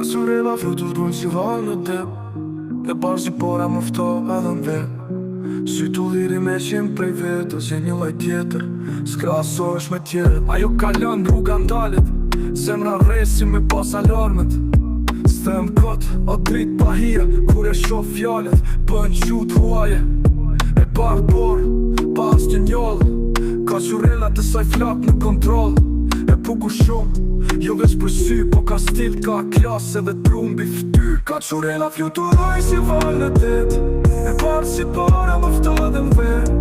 Surela flutur t'bun si val në dep E parë si pora më fto edhe në vet Sy t'u liri me qim prej vetës E një laj tjetër, s'krasohesh me tjetër Ajo kalon rruga ndalit Zemra resi me pas alarmet S'them kot, o drit pa hia Kur e shoh fjallet, bën qut huaje E parë por, pas që njoll Ka Surela të saj flak në kontrol E puku shumë Jo veç për sy, po ka stil, ka klas edhe trumbi ftyr Ka Surela fluturoj si val në det E parë si para më fto dhe më vet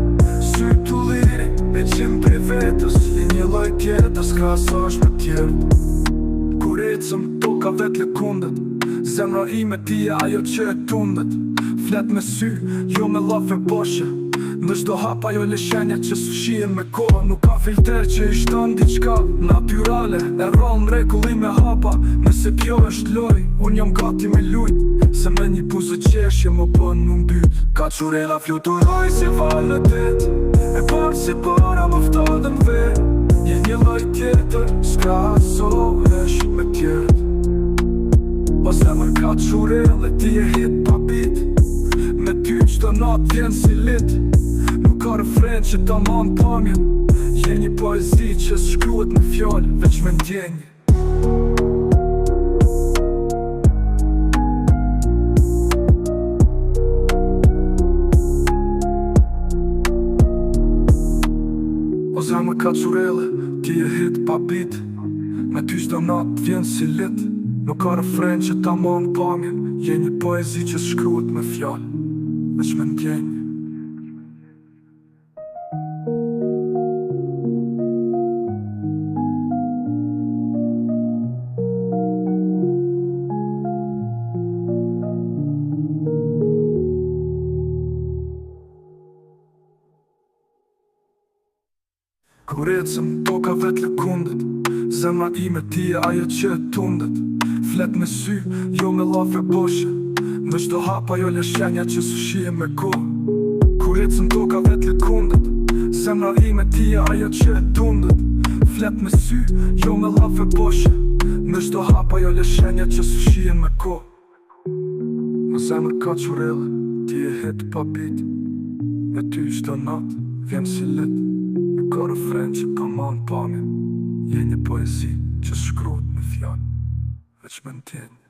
Sy t'u liri, me qim prej vetës I një loj tjetër, s'krasohesh me tjerë Kur ecëm, toka vet lëkundet Zemra ime tia ajo që e tundet Flet me sy, jo me lafe boshe Në çdo hap ajo leshenja që sushihen me kohë Nuk ka filter që i shton diçka natyrale E rron mrekulli me hapa Nëse kjo është loj, unë jam gati me lujt Se me një buzë qeshje më bën më mbyt Ka Surela fluturoj si val në det E parë si para më fto dhe më vet Je një loj tjetër, s'krasohesh me tjerët Po zemër ka Surela ti e hit pa bit Me ty qdo nat vjen si lit Nuk ka refren që ta man pamjen Je një poezi që s'shkruhet në fjallë Veç me ndjenjë O zemër ka Surela, ti e hit pa bit Me ty qdo nat vjen si lit Nuk ka refren që ta man pamjen Je një poezi që s'shkruhet me fjallë Veç me ndjenjë Kur ecëm, toka vet lëkundet Zemra ime tia ajo që e tundet Flet me sy, jo me lafe boshe Në çdo hap ajo leshenja që sushihen me kohë Kur ecëm, toka vet lëkundet Zemra ime tia ajo që e tundet Flet me sy, jo me lafe boshe Në çdo hap ajo leshenja që sushihen me kohë Në zemër ka Surela, ti e het pa bit Me ty çdo nat vjen si lit Ka refren që ka man pamjen Je një poezi që shkruhet me fjallë Veç me ndjenjë